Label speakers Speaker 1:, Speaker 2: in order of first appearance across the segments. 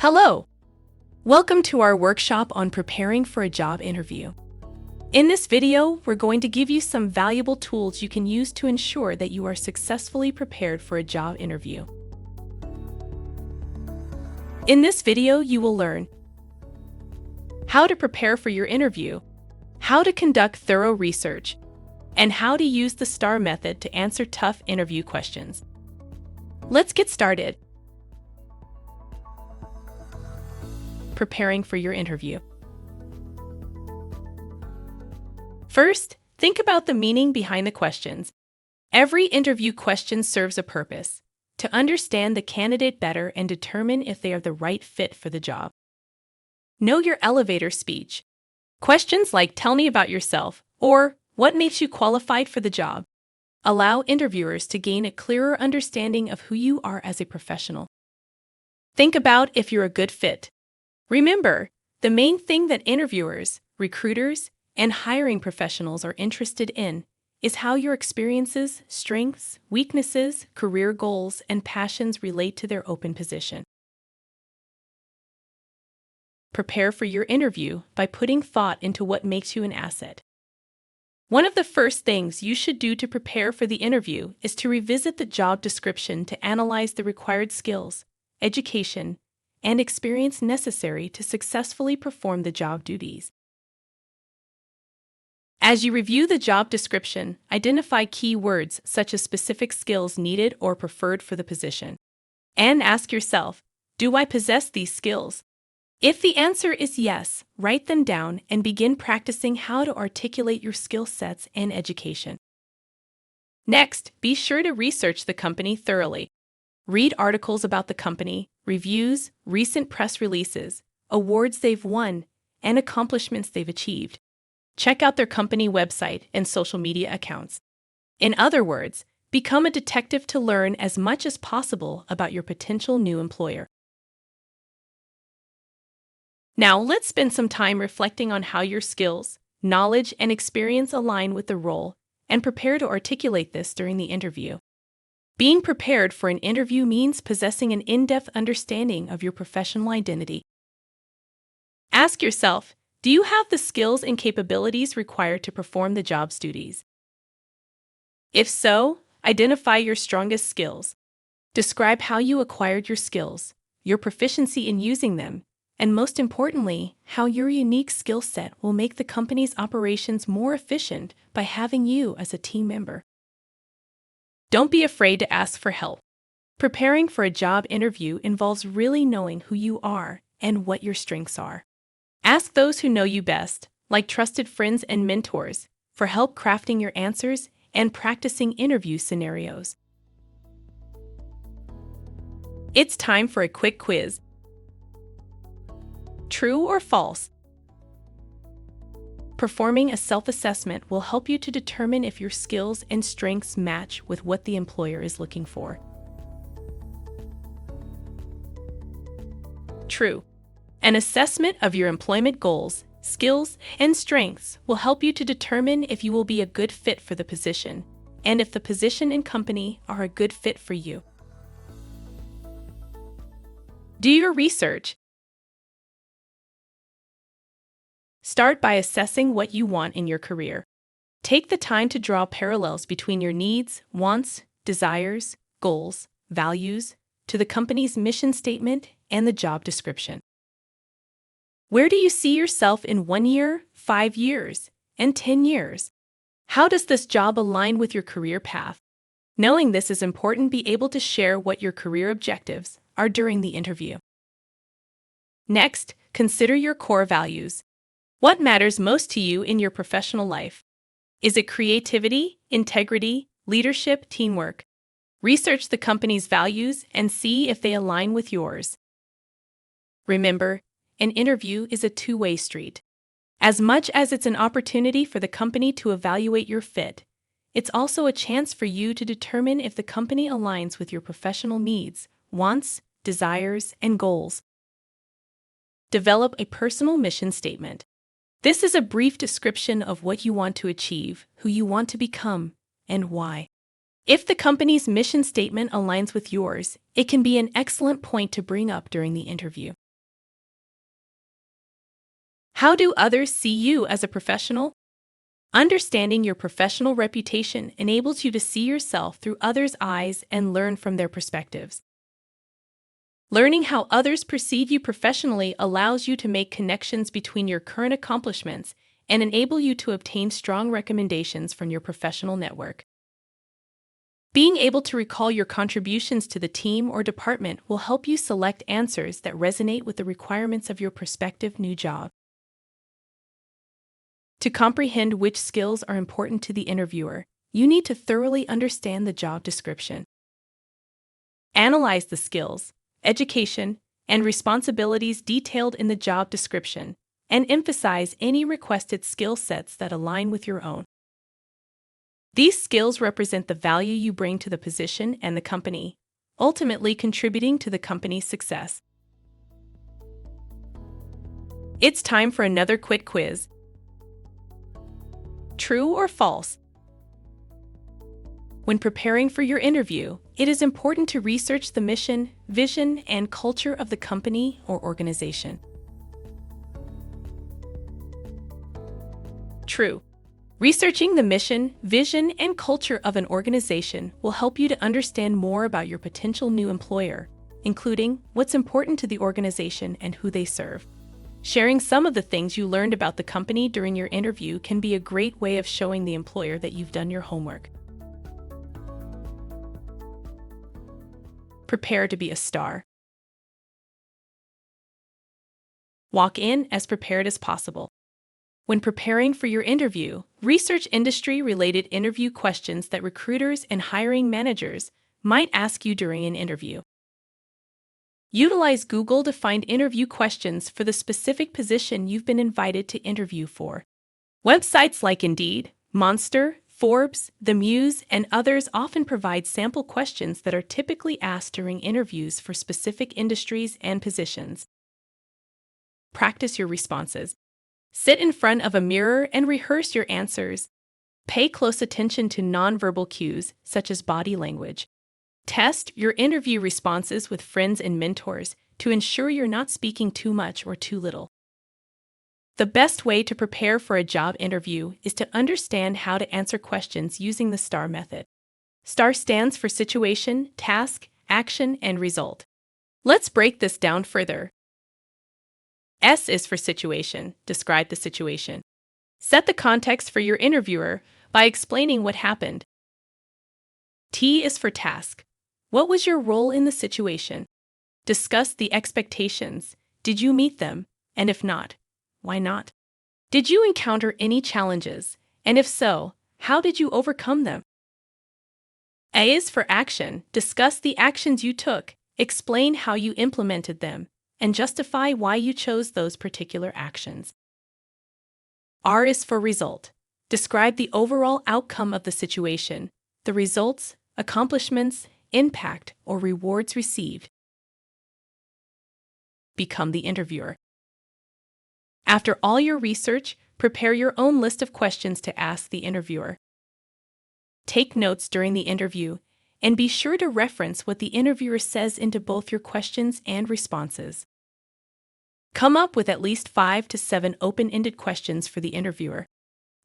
Speaker 1: Hello! Welcome to our workshop on preparing for a job interview. In this video, we're going to give you some valuable tools you can use to ensure that you are successfully prepared for a job interview. In this video, you will learn how to prepare for your interview, how to conduct thorough research, and how to use the STAR method to answer tough interview questions. Let's get started. Preparing for your interview. First, think about the meaning behind the questions. Every interview question serves a purpose: to understand the candidate better and determine if they are the right fit for the job. Know your elevator speech. Questions like "Tell me about yourself" or "What makes you qualified for the job?" allow interviewers to gain a clearer understanding of who you are as a professional. Think about if you're a good fit. Remember, the main thing that interviewers, recruiters, and hiring professionals are interested in is how your experiences, strengths, weaknesses, career goals, and passions relate to their open position. Prepare for your interview by putting thought into what makes you an asset. One of the first things you should do to prepare for the interview is to revisit the job description to analyze the required skills, education, and experience necessary to successfully perform the job duties. As you review the job description, identify key words such as specific skills needed or preferred for the position. And ask yourself, do I possess these skills? If the answer is yes, write them down and begin practicing how to articulate your skill sets and education. Next, be sure to research the company thoroughly. Read articles about the company, reviews, recent press releases, awards they've won, and accomplishments they've achieved. Check out their company website and social media accounts. In other words, become a detective to learn as much as possible about your potential new employer. Now, let's spend some time reflecting on how your skills, knowledge, and experience align with the role, and prepare to articulate this during the interview. Being prepared for an interview means possessing an in-depth understanding of your professional identity. Ask yourself, do you have the skills and capabilities required to perform the job's duties? If so, identify your strongest skills. Describe how you acquired your skills, your proficiency in using them, and most importantly, how your unique skill set will make the company's operations more efficient by having you as a team member. Don't be afraid to ask for help. Preparing for a job interview involves really knowing who you are and what your strengths are. Ask those who know you best, like trusted friends and mentors, for help crafting your answers and practicing interview scenarios. It's time for a quick quiz. True or false? Performing a self-assessment will help you to determine if your skills and strengths match with what the employer is looking for. True. An assessment of your employment goals, skills, and strengths will help you to determine if you will be a good fit for the position, and if the position and company are a good fit for you. Do your research. Start by assessing what you want in your career. Take the time to draw parallels between your needs, wants, desires, goals, values, to the company's mission statement and the job description. Where do you see yourself in 1 year, 5 years, and 10 years? How does this job align with your career path? Knowing this is important, be able to share what your career objectives are during the interview. Next, consider your core values. What matters most to you in your professional life? Is it creativity, integrity, leadership, teamwork? Research the company's values and see if they align with yours. Remember, an interview is a two-way street. As much as it's an opportunity for the company to evaluate your fit, it's also a chance for you to determine if the company aligns with your professional needs, wants, desires, and goals. Develop a personal mission statement. This is a brief description of what you want to achieve, who you want to become, and why. If the company's mission statement aligns with yours, it can be an excellent point to bring up during the interview. How do others see you as a professional? Understanding your professional reputation enables you to see yourself through others' eyes and learn from their perspectives. Learning how others perceive you professionally allows you to make connections between your current accomplishments and enable you to obtain strong recommendations from your professional network. Being able to recall your contributions to the team or department will help you select answers that resonate with the requirements of your prospective new job. To comprehend which skills are important to the interviewer, you need to thoroughly understand the job description. Analyze the skills, education, and responsibilities detailed in the job description, and emphasize any requested skill sets that align with your own. These skills represent the value you bring to the position and the company, ultimately contributing to the company's success. It's time for another quick quiz. True or false? When preparing for your interview, it is important to research the mission, vision, and culture of the company or organization. True. Researching the mission, vision, and culture of an organization will help you to understand more about your potential new employer, including what's important to the organization and who they serve. Sharing some of the things you learned about the company during your interview can be a great way of showing the employer that you've done your homework. Prepare to be a star. Walk in as prepared as possible. When preparing for your interview, research industry-related interview questions that recruiters and hiring managers might ask you during an interview. Utilize Google to find interview questions for the specific position you've been invited to interview for. Websites like Indeed, Monster, Forbes, The Muse, and others often provide sample questions that are typically asked during interviews for specific industries and positions. Practice your responses. Sit in front of a mirror and rehearse your answers. Pay close attention to nonverbal cues, such as body language. Test your interview responses with friends and mentors to ensure you're not speaking too much or too little. The best way to prepare for a job interview is to understand how to answer questions using the STAR method. STAR stands for situation, task, action, and result. Let's break this down further. S is for situation. Describe the situation. Set the context for your interviewer by explaining what happened. T is for task. What was your role in the situation? Discuss the expectations. Did you meet them? And if not, why not? Did you encounter any challenges? And if so, how did you overcome them? A is for action. Discuss the actions you took. Explain how you implemented them, and justify why you chose those particular actions. R is for result. Describe the overall outcome of the situation, the results, accomplishments, impact, or rewards received. Become the interviewer. After all your research, prepare your own list of questions to ask the interviewer. Take notes during the interview, and be sure to reference what the interviewer says into both your questions and responses. Come up with at least 5 to 7 open-ended questions for the interviewer.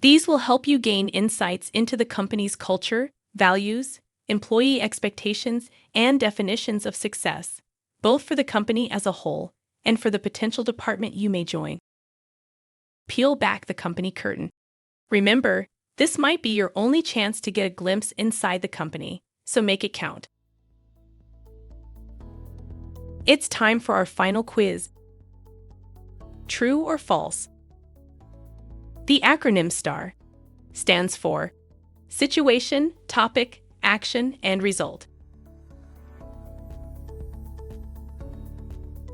Speaker 1: These will help you gain insights into the company's culture, values, employee expectations, and definitions of success, both for the company as a whole and for the potential department you may join. Peel back the company curtain. Remember, this might be your only chance to get a glimpse inside the company, so make it count. It's time for our final quiz. True or false? The acronym STAR stands for Situation, Topic, Action, and Result.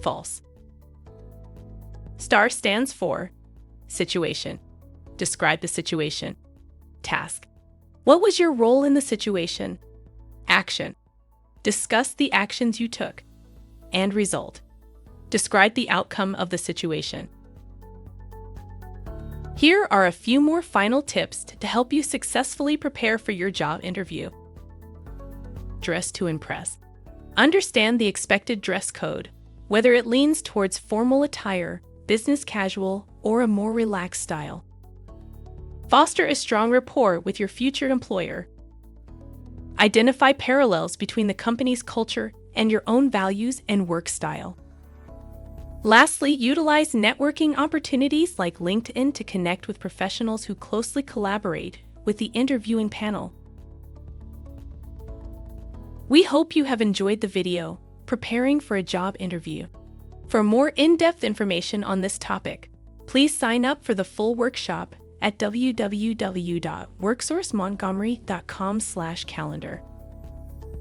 Speaker 1: False. STAR stands for Situation. Describe the situation. Task. What was your role in the situation? Action. Discuss the actions you took. And result. Describe the outcome of the situation. Here are a few more final tips to help you successfully prepare for your job interview. Dress to impress. Understand the expected dress code, whether it leans towards formal attire, business casual, or a more relaxed style. Foster a strong rapport with your future employer. Identify parallels between the company's culture and your own values and work style. Lastly, utilize networking opportunities like LinkedIn to connect with professionals who closely collaborate with the interviewing panel. We hope you have enjoyed the video, Preparing for a Job Interview. For more in-depth information on this topic, please sign up for the full workshop at www.worksourcemontgomery.com/calendar.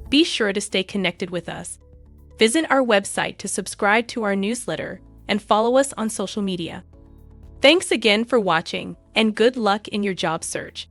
Speaker 1: Be sure to stay connected with us. Visit our website to subscribe to our newsletter and follow us on social media. Thanks again for watching, and good luck in your job search.